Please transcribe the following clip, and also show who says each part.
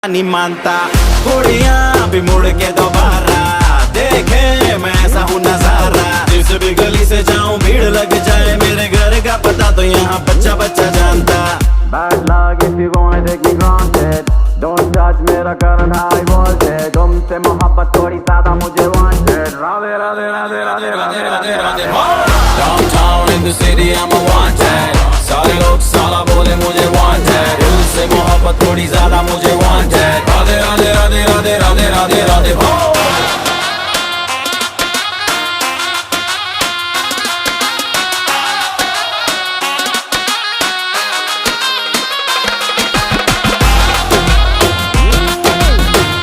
Speaker 1: नहीं मानता कुड़ियाँ भी मुड़ के दोबारा देखे मैं ऐसा हूँ नजारा। जिस भी गली से जाऊँ भीड़ लग जाए, मेरे घर का पता तो यहाँ बच्चा बच्चा जानता।
Speaker 2: Bad luck if you wanna take me granted, don't judge मेरा current high voltage। तुमसे मोहब्बत थोड़ी ज्यादा मुझे wanted। Radhe Radhe Radhe Radhe Radhe Radhe Radhe.
Speaker 1: Downtown in the city I'm a wanted, सारे लोग साला बोले मुझे wanted। दिल से मोहब्बत थोड़ी ज्यादा मुझे wanted। राधे राधे राधे राधे राधे राधे राधे।